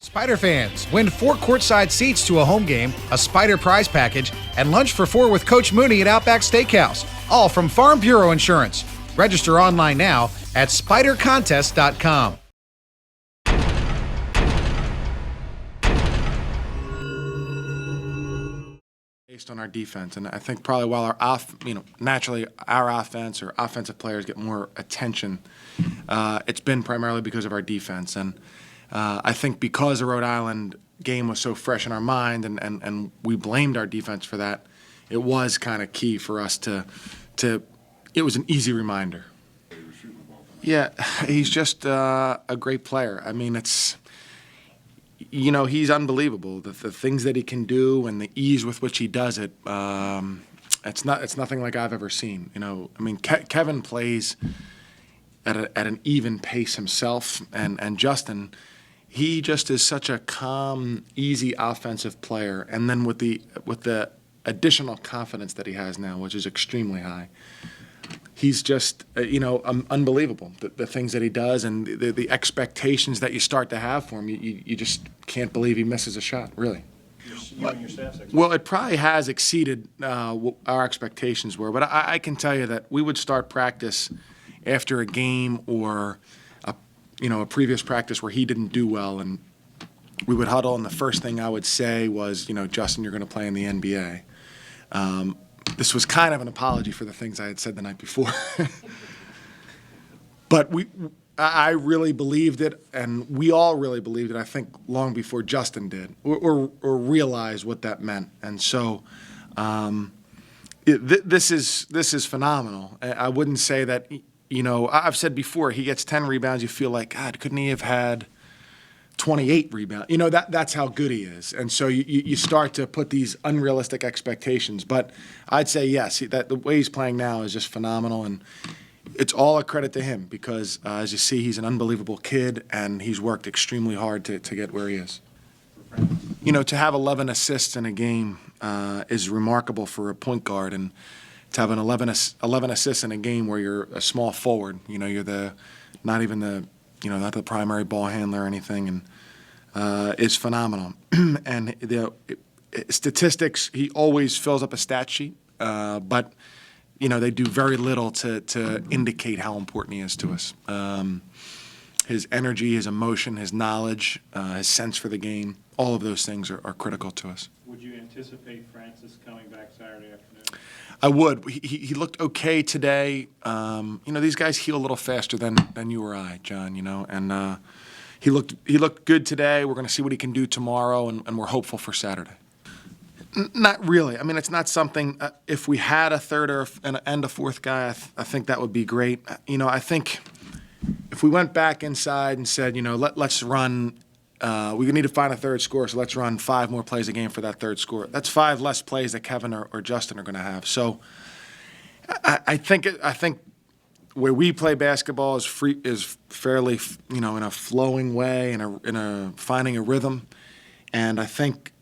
Spider fans, win 4 courtside seats to a home game, a Spider prize package, and lunch for 4 with Coach Mooney at Outback Steakhouse. All from Farm Bureau Insurance. Register online now at spidercontest.com. Based on our defense, and I think probably while naturally our offense or offensive players get more attention, it's been primarily because of our defense. And I think because the Rhode Island game was so fresh in our mind and we blamed our defense for that, it was kind of key for us to it was an easy reminder. Yeah, he's just a great player. I mean, he's unbelievable. The things that he can do and the ease with which he does it, it's nothing like I've ever seen. I mean, Kevin plays at an even pace himself, and Justin, he just is such a calm, easy offensive player. And then with the additional confidence that he has now, which is extremely high, he's just unbelievable. The things that he does and the expectations that you start to have for him, you just can't believe he misses a shot, really. You and your staff's Well, it probably has exceeded what our expectations were, but I can tell you that we would start practice after a game or a previous practice where he didn't do well, and we would huddle, and the first thing I would say was, Justin, you're going to play in the NBA. This was kind of an apology for the things I had said the night before. But I really believed it, and we all really believed it, I think, long before Justin did, or realized what that meant. And so this is phenomenal. I wouldn't say that, I've said before, he gets 10 rebounds, you feel like, God, couldn't he have had 28 rebounds? That's how good he is. And so you start to put these unrealistic expectations. But I'd say yes, that the way he's playing now is just phenomenal, and it's all a credit to him because, as you see, he's an unbelievable kid, and he's worked extremely hard to get where he is. To have 11 assists in a game is remarkable for a point guard, and to have 11 assists in a game where you're a small forward, you're not the primary ball handler or anything, and is phenomenal. And the statistics, he always fills up a stat sheet, but they do very little to indicate how important he is to us. His energy, his emotion, his knowledge, his sense for the game, all of those things are critical to us. Would you anticipate Francis coming back Saturday afternoon? I would. He looked okay today. These guys heal a little faster than you or I, John. And he looked good today. We're going to see what he can do tomorrow, and we're hopeful for Saturday. Not really. I mean, it's not something. If we had a third and a fourth guy, I think that would be great. I think if we went back inside and said, let's run. We need to find a third scorer, so let's run 5 more plays a game for that third scorer. That's 5 less plays that Kevin or Justin are going to have. So I think where we play basketball is fairly in a flowing way and in a finding a rhythm, and I think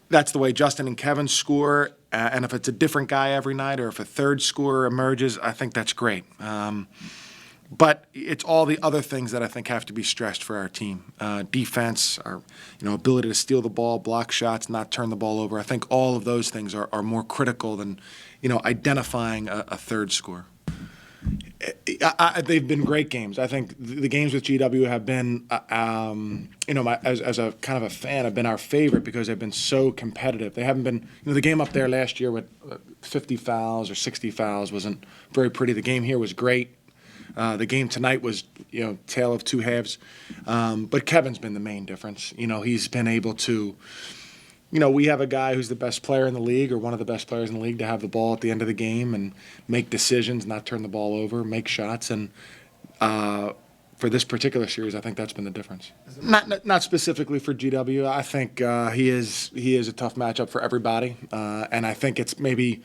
that's the way Justin and Kevin score. And if it's a different guy every night, or if a third scorer emerges, I think that's great. But it's all the other things that I think have to be stressed for our team. Defense, our ability to steal the ball, block shots, not turn the ball over. I think all of those things are more critical than identifying a third scorer. They've been great games. I think the games with GW have been, as a kind of a fan, have been our favorite because they've been so competitive. They haven't been, the game up there last year with 50 fouls or 60 fouls wasn't very pretty. The game here was great. The game tonight was, tale of two halves. But Kevin's been the main difference. He's been able to, we have a guy who's the best player in the league or one of the best players in the league to have the ball at the end of the game and make decisions, not turn the ball over, make shots. And for this particular series, I think that's been the difference. Not specifically for GW. I think he is a tough matchup for everybody. And I think it's maybe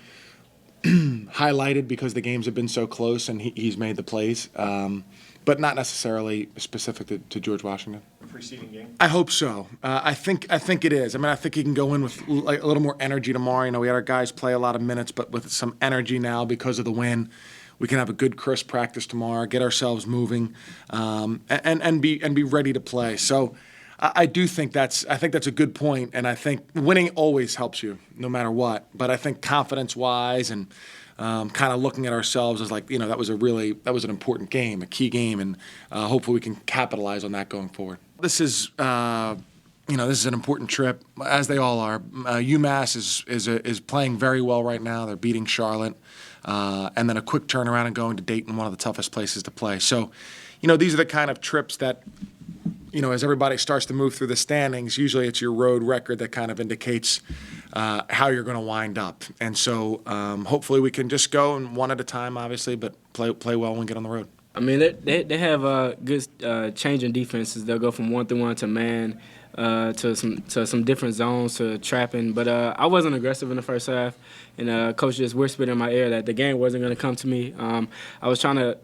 highlighted because the games have been so close and he's made the plays, but not necessarily specific to George Washington. Preceding game? I hope so. I think it is. I mean, I think he can go in with a little more energy tomorrow. We had our guys play a lot of minutes, but with some energy now because of the win. We can have a good, crisp practice tomorrow, get ourselves moving, and be ready to play. So I do think that's a good point, and I think winning always helps you, no matter what. But I think confidence-wise and kind of looking at ourselves as like, that was an important game, a key game, and hopefully we can capitalize on that going forward. This is this is an important trip, as they all are. UMass is playing very well right now. They're beating Charlotte, and then a quick turnaround and going to Dayton, one of the toughest places to play. So, these are the kind of trips that, as everybody starts to move through the standings, usually it's your road record that kind of indicates how you're going to wind up. And so hopefully we can just go and one at a time, obviously, but play well when we get on the road. I mean, they have good change in defenses. They'll go from 1-1 to man to some different zones to trapping. But I wasn't aggressive in the first half, and coach just whispered in my ear that the game wasn't going to come to me. I was trying to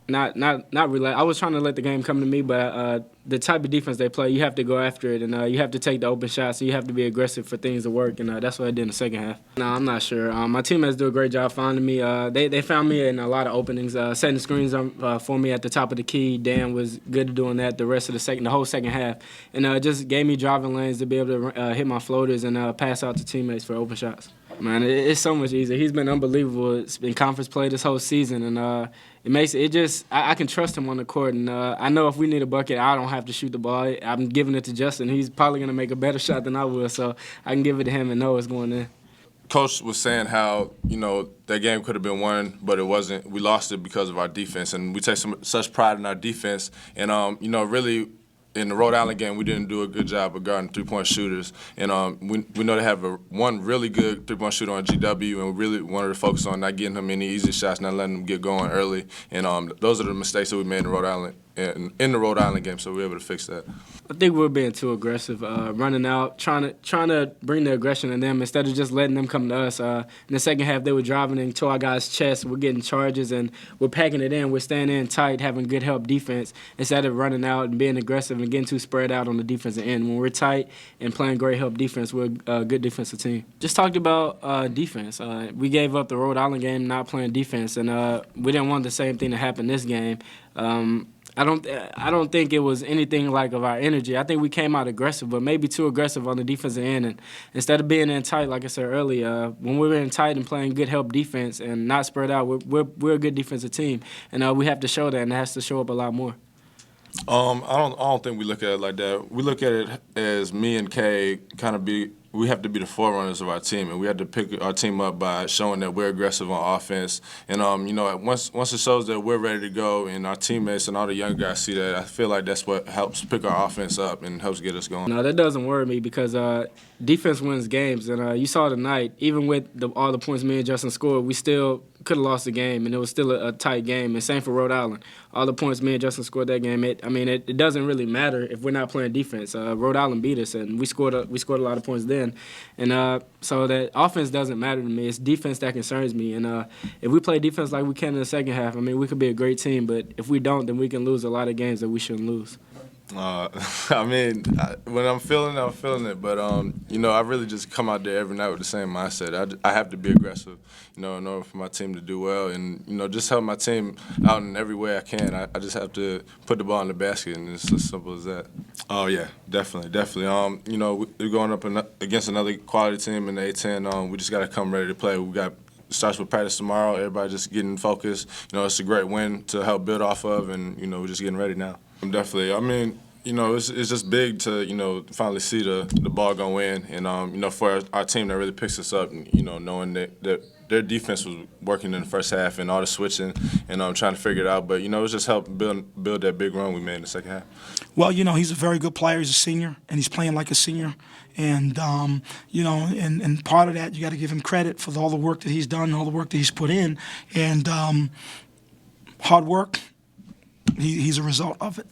not relax. I was trying to let the game come to me, but the type of defense they play, you have to go after it, and you have to take the open shots, so you have to be aggressive for things to work, and that's what I did in the second half. No, I'm not sure. My teammates do a great job finding me. They found me in a lot of openings, setting screens for me at the top of the key. Dan was good at doing that the whole second half, and just gave me driving lanes to be able to hit my floaters and pass out to teammates for open shots. Man, it's so much easier. He's been unbelievable in conference play this whole season, and it makes it just I can trust him on the court, and I know if we need a bucket, I don't have to shoot the ball. I'm giving it to Justin. He's probably going to make a better shot than I will, so I can give it to him and know it's going in. Coach was saying how, that game could have been won, but it wasn't. We lost it because of our defense, and we take such pride in our defense. And, really, in the Rhode Island game, we didn't do a good job of guarding three-point shooters. And we know they have one really good three-point shooter on GW, and we really wanted to focus on not getting him any easy shots, not letting him get going early. And those are the mistakes that we made in Rhode Island. In the Rhode Island game, so we were able to fix that. I think we were being too aggressive, running out, trying to bring the aggression in them instead of just letting them come to us. In the second half, they were driving into our guys' chests. We're getting charges, and we're packing it in. We're staying in tight, having good help defense instead of running out and being aggressive and getting too spread out on the defensive end. When we're tight and playing great help defense, we're a good defensive team. Just talked about defense. We gave up the Rhode Island game not playing defense, and we didn't want the same thing to happen this game. I don't think it was anything like of our energy. I think we came out aggressive, but maybe too aggressive on the defensive end. And instead of being in tight, like I said earlier, when we were in tight and playing good help defense and not spread out, we're a good defensive team, and we have to show that, and it has to show up a lot more. I don't think we look at it like that. We look at it as me and Kay we have to be the forerunners of our team, and we have to pick our team up by showing that we're aggressive on offense. And once it shows that we're ready to go, and our teammates and all the young guys see that, I feel like that's what helps pick our offense up and helps get us going. No, that doesn't worry me because defense wins games, and you saw tonight, even with all the points me and Justin scored, we still could have lost the game, and it was still a tight game. And same for Rhode Island. All the points me and Justin scored that game, it doesn't really matter if we're not playing defense. Rhode Island beat us, and we scored a lot of points then. And so that offense doesn't matter to me. It's defense that concerns me. And if we play defense like we can in the second half, we could be a great team. But if we don't, then we can lose a lot of games that we shouldn't lose. When I'm feeling it. But, I really just come out there every night with the same mindset. I have to be aggressive, in order for my team to do well. And, just help my team out in every way I can. I just have to put the ball in the basket, and it's as simple as that. Oh, yeah, definitely. We're going up against another quality team in the A-10. We just got to come ready to play. It starts with practice tomorrow. Everybody just getting focused. It's a great win to help build off of, and, we're just getting ready now. Definitely. It's just big to, finally see the ball go in. And, for our team that really picks us up, knowing that their defense was working in the first half and all the switching and trying to figure it out. But, it's just helped build that big run we made in the second half. Well, he's a very good player. He's a senior, and he's playing like a senior. And, and part of that, you got to give him credit for all the work that he's done, all the work that he's put in. And hard work, he's a result of it.